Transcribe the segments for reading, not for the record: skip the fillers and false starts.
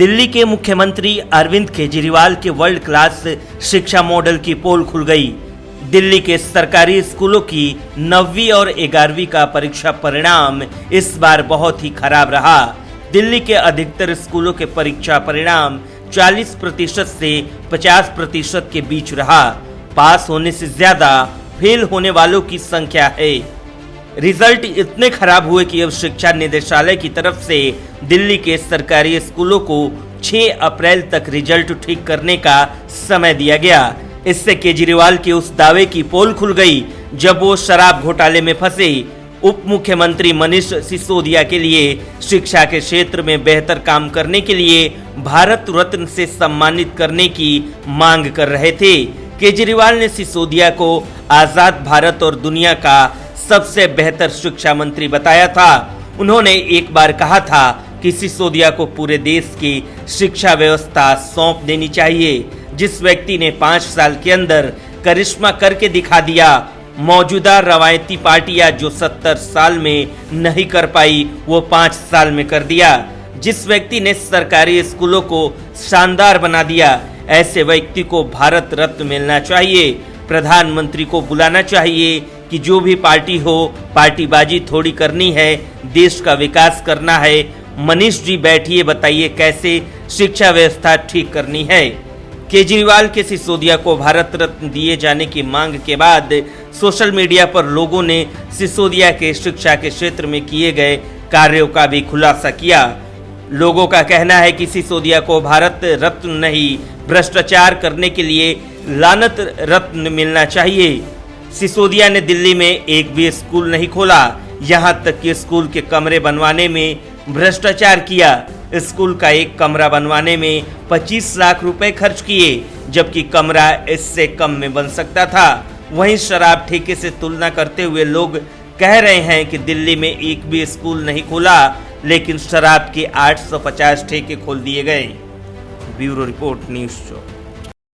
दिल्ली के मुख्यमंत्री अरविंद केजरीवाल के वर्ल्ड क्लास शिक्षा मॉडल की पोल खुल गई। दिल्ली के सरकारी स्कूलों की 9वीं और 11वीं का परीक्षा परिणाम इस बार बहुत ही खराब रहा। दिल्ली के अधिकतर स्कूलों के परीक्षा परिणाम 40% से 50% के बीच रहा। पास होने से ज्यादा फेल होने वालों की संख्या है। रिजल्ट इतने खराब हुए कि अब शिक्षा निदेशालय की तरफ से दिल्ली के सरकारी स्कूलों को 6 अप्रैल तक रिजल्ट ठीक करने का समय दिया गया। इससे केजरीवाल के उस दावे की पोल खुल गई जब वो शराब घोटाले में फंसे उप मुख्यमंत्री मनीष सिसोदिया के लिए शिक्षा के क्षेत्र में बेहतर काम करने के लिए भारत रत्न से सम्मानित करने की मांग कर रहे थे। केजरीवाल ने सिसोदिया को आजाद भारत और दुनिया का सबसे बेहतर शिक्षा मंत्री बताया था। उन्होंने एक बार कहा था कि सिसोदिया को पूरे देश की शिक्षा व्यवस्था सौंप देनी चाहिए। जिस व्यक्ति ने 5 साल के अंदर करिश्मा करके दिखा दिया, मौजूदा रवायती पार्टियां जो 70 साल में नहीं कर पाई वो 5 साल में कर दिया। जिस व्यक्ति ने सरकारी स्कूलों को शानदार बना दिया, ऐसे व्यक्ति को भारत रत्न मिलना चाहिए। प्रधानमंत्री को बुलाना चाहिए कि जो भी पार्टी हो, पार्टीबाजी थोड़ी करनी है, देश का विकास करना है। मनीष जी बैठिए, बताइए कैसे शिक्षा व्यवस्था ठीक करनी है। केजरीवाल के सिसोदिया को भारत रत्न दिए जाने की मांग के बाद सोशल मीडिया पर लोगों ने सिसोदिया के शिक्षा के क्षेत्र में किए गए कार्यों का भी खुलासा किया। लोगों का कहना है कि सिसोदिया को भारत रत्न नहीं, भ्रष्टाचार करने के लिए लानत रत्न मिलना चाहिए। सिसोदिया ने दिल्ली में एक भी स्कूल नहीं खोला, यहाँ तक कि स्कूल के कमरे बनवाने में भ्रष्टाचार किया। स्कूल का एक कमरा बनवाने में 25 लाख रुपए खर्च किए, जबकि कमरा इससे कम में बन सकता था। वहीं शराब ठेके से तुलना करते हुए लोग कह रहे हैं कि दिल्ली में एक भी स्कूल नहीं खोला, लेकिन शराब के 850 ठेके खोल दिए गए। Bureau report, news show.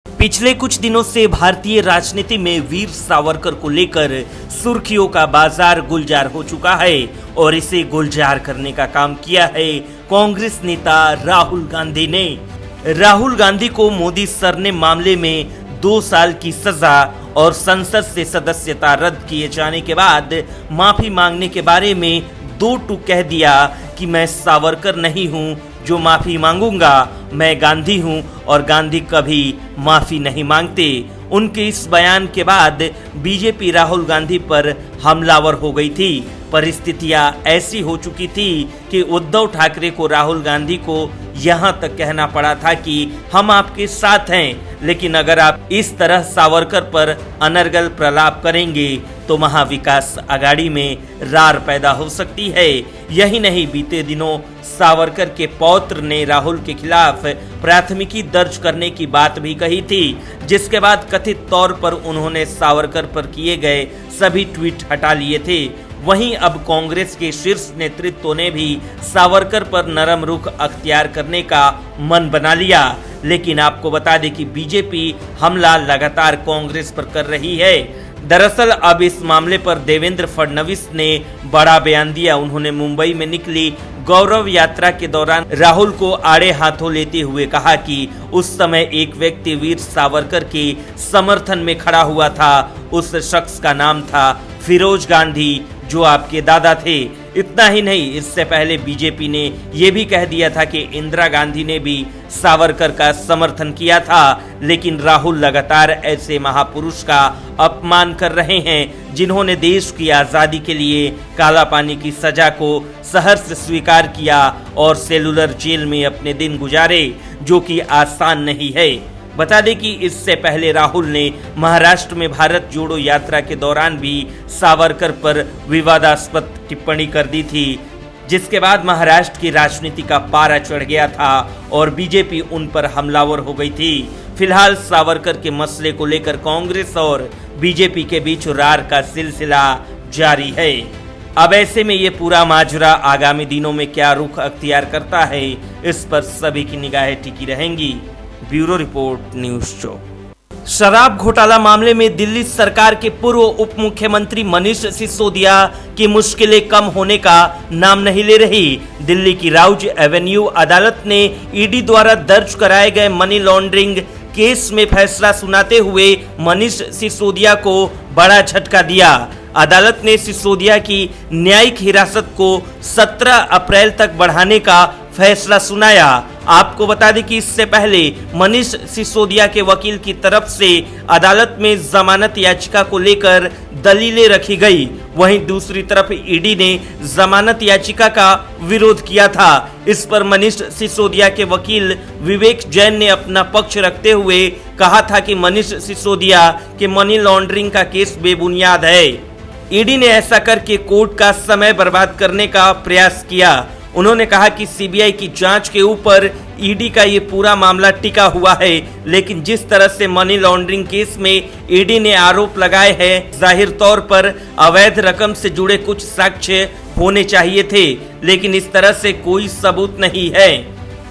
पिछले कुछ दिनों से भारतीय राजनीति में वीर सावरकर को लेकर सुर्खियों का बाजार गुलजार हो चुका है और इसे गुलजार करने का काम किया है कांग्रेस नेता राहुल गांधी ने। राहुल गांधी को मोदी सर ने मामले में 2 साल की सजा और संसद से सदस्यता रद्द किए जाने के बाद माफी मांगने के बारे में 2 टूक कह दिया कि मैं सावरकर नहीं हूं जो माफी मांगूंगा, मैं गांधी हूं और गांधी कभी माफी नहीं मांगते। उनके इस बयान के बाद बीजेपी राहुल गांधी पर हमलावर हो गई थी। परिस्थितियां ऐसी हो चुकी थी कि उद्धव ठाकरे को राहुल गांधी को यहां तक कहना पड़ा था कि हम आपके साथ हैं, लेकिन अगर आप इस तरह सावरकर पर अनर्गल प्रलाप करेंगे तो महाविकास आघाड़ी में रार पैदा हो सकती है। यही नहीं, बीते दिनों सावरकर के पौत्र ने राहुल के खिलाफ प्राथमिकी दर्ज करने की बात भी कही थी, जिसके बाद कथित तौर पर उन्होंने सावरकर पर किए गए सभी ट्वीट हटा लिए थे। वहीं अब कांग्रेस के शीर्ष नेतृत्व ने भी सावरकर पर नरम रुख अख्तियार करने का मन बना लिया। लेकिन आपको बता दें कि बीजेपी हमला लगातार कांग्रेस पर कर रही है। दरअसल अब इस मामले पर देवेंद्र फडणवीस ने बड़ा बयान दिया। उन्होंने मुंबई में निकली गौरव यात्रा के दौरान राहुल को आड़े हाथों लेते हुए कहा कि उस समय एक व्यक्ति वीर सावरकर के समर्थन में खड़ा हुआ था। उस शख्स का नाम था फिरोज गांधी, जो आपके दादा थे। इतना ही नहीं, इससे पहले बीजेपी ने यह भी कह दिया था कि इंदिरा गांधी ने भी सावरकर का समर्थन किया था। लेकिन राहुल लगातार ऐसे महापुरुष का अपमान कर रहे हैं जिन्होंने देश की आजादी के लिए काला पानी की सजा को सहर्ष स्वीकार किया और सेलुलर जेल में अपने दिन गुजारे, जो कि आसान नहीं है। बता दें कि इससे पहले राहुल ने महाराष्ट्र में भारत जोड़ो यात्रा के दौरान भी सावरकर पर विवादास्पद टिप्पणी कर दी थी, जिसके बाद महाराष्ट्र की राजनीति का पारा चढ़ गया था और बीजेपी उन पर हमलावर हो गई थी। फिलहाल सावरकर के मसले को लेकर कांग्रेस और बीजेपी के बीच रार का सिलसिला जारी है। अब ऐसे में ये पूरा माजरा आगामी दिनों में क्या रुख अख्तियार करता है, इस पर सभी की निगाहें टिकी रहेंगी। Bureau report, news show. शराब घोटाला मामले में दिल्ली सरकार के पूर्व उप मुख्यमंत्री मनीष सिसोदिया की मुश्किलें कम होने का नाम नहीं ले रही। दिल्ली की राउज एवेन्यू अदालत ने ईडी द्वारा दर्ज कराए गए मनी लॉन्ड्रिंग केस में फैसला सुनाते हुए मनीष सिसोदिया को बड़ा झटका दिया। अदालत ने सिसोदिया की न्यायिक हिरासत को 17 अप्रैल तक बढ़ाने का फैसला सुनाया। आपको बता दें कि इससे पहले मनीष सिसोदिया के वकील की तरफ से अदालत में जमानत याचिका को लेकर दलीलें रखी गई। वहीं दूसरी तरफ ईडी ने जमानत याचिका का विरोध किया था। इस पर मनीष सिसोदिया के वकील विवेक जैन ने अपना पक्ष रखते हुए कहा था कि मनीष सिसोदिया के मनी लॉन्ड्रिंग का केस बेबुनियाद है। ईडी ने ऐसा करके कोर्ट का समय बर्बाद करने का प्रयास किया। उन्होंने कहा कि सीबीआई की जांच के ऊपर ईडी का ये पूरा मामला टिका हुआ है, लेकिन जिस तरह से मनी लॉन्ड्रिंग केस में ईडी ने आरोप लगाए हैं, जाहिर तौर पर अवैध रकम से जुड़े कुछ साक्ष्य होने चाहिए थे, लेकिन इस तरह से कोई सबूत नहीं है।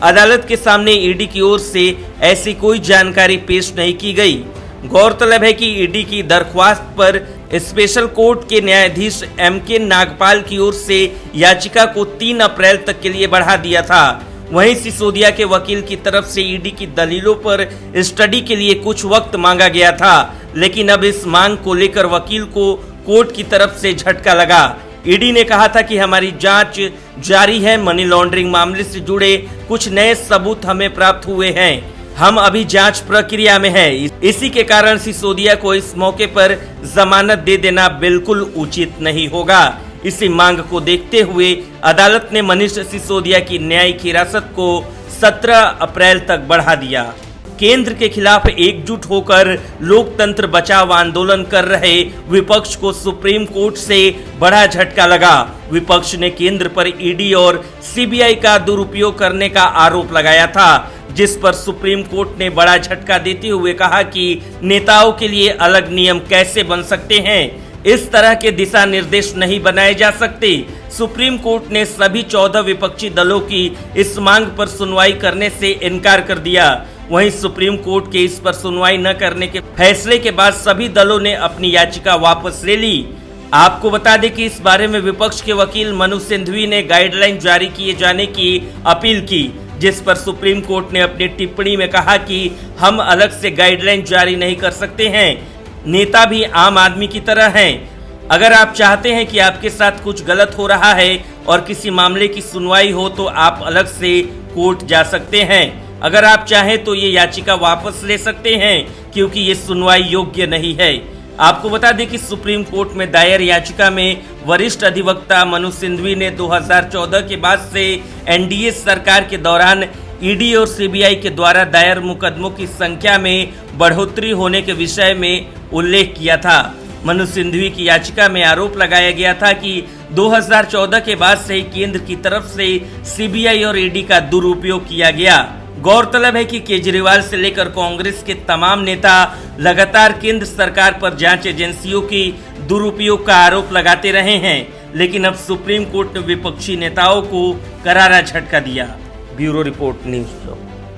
अदालत के सामने ईडी की ओर से ऐसी कोई जानकारी पेश नहीं की गई। गौरतलब है कि ईडी की दरख्वास्त पर स्पेशल कोर्ट के न्यायाधीश एमके नागपाल की ओर से याचिका को 3 अप्रैल तक के लिए बढ़ा दिया था। वहीं सिसोदिया के वकील की तरफ से ईडी की दलीलों पर स्टडी के लिए कुछ वक्त मांगा गया था, लेकिन अब इस मांग को लेकर वकील को कोर्ट की तरफ से झटका लगा। ईडी ने कहा था कि हमारी जांच जारी है, मनी लॉन्ड्रिंग मामले से जुड़े कुछ नए सबूत हमें प्राप्त हुए हैं, हम अभी जांच प्रक्रिया में है। इसी के कारण सिसोदिया को इस मौके पर जमानत दे देना बिल्कुल उचित नहीं होगा। इसी मांग को देखते हुए अदालत ने मनीष सिसोदिया की न्यायिक हिरासत को 17 अप्रैल तक बढ़ा दिया। केंद्र के खिलाफ एकजुट होकर लोकतंत्र बचाव आंदोलन कर रहे विपक्ष को सुप्रीम कोर्ट से बड़ा झटका लगा। विपक्ष ने केंद्र पर ईडी और सीबीआई का दुरुपयोग करने का आरोप लगाया था, जिस पर सुप्रीम कोर्ट ने बड़ा झटका देते हुए कहा कि नेताओं के लिए अलग नियम कैसे बन सकते हैं, इस तरह के दिशा निर्देश नहीं बनाए जा सकते। सुप्रीम कोर्ट ने सभी 14 विपक्षी दलों की इस मांग पर सुनवाई करने से इनकार कर दिया। वहीं सुप्रीम कोर्ट के इस पर सुनवाई न करने के फैसले के बाद सभी दलों ने अपनी याचिका वापस ले ली। आपको बता दें कि इस बारे में विपक्ष के वकील मनु सिंघवी ने गाइडलाइन जारी किए जाने की अपील की, जिस पर सुप्रीम कोर्ट ने अपनी टिप्पणी में कहा कि हम अलग से गाइडलाइन जारी नहीं कर सकते हैं, नेता भी आम आदमी की तरह हैं। अगर आप चाहते हैं कि आपके साथ कुछ गलत हो रहा है और किसी मामले की सुनवाई हो तो आप अलग से कोर्ट जा सकते हैं। अगर आप चाहें तो ये याचिका वापस ले सकते हैं, क्योंकि ये सुनवाई योग्य नहीं है। आपको बता दें कि सुप्रीम कोर्ट में दायर याचिका में वरिष्ठ अधिवक्ता मनु सिंघवी ने 2014 के बाद से एनडीए सरकार के दौरान ईडी और सीबीआई के द्वारा दायर मुकदमों की संख्या में बढ़ोतरी होने के विषय में उल्लेख किया था। मनु सिंघवी की याचिका में आरोप लगाया गया था कि 2014 के बाद से केंद्र की तरफ से सीबीआई और ईडी का दुरुपयोग किया गया। गौरतलब है कि केजरीवाल से लेकर कांग्रेस के तमाम नेता लगातार केंद्र सरकार पर जांच एजेंसियों की दुरुपयोग का आरोप लगाते रहे हैं, लेकिन अब सुप्रीम कोर्ट ने विपक्षी नेताओं को करारा झटका दिया। Bureau report news.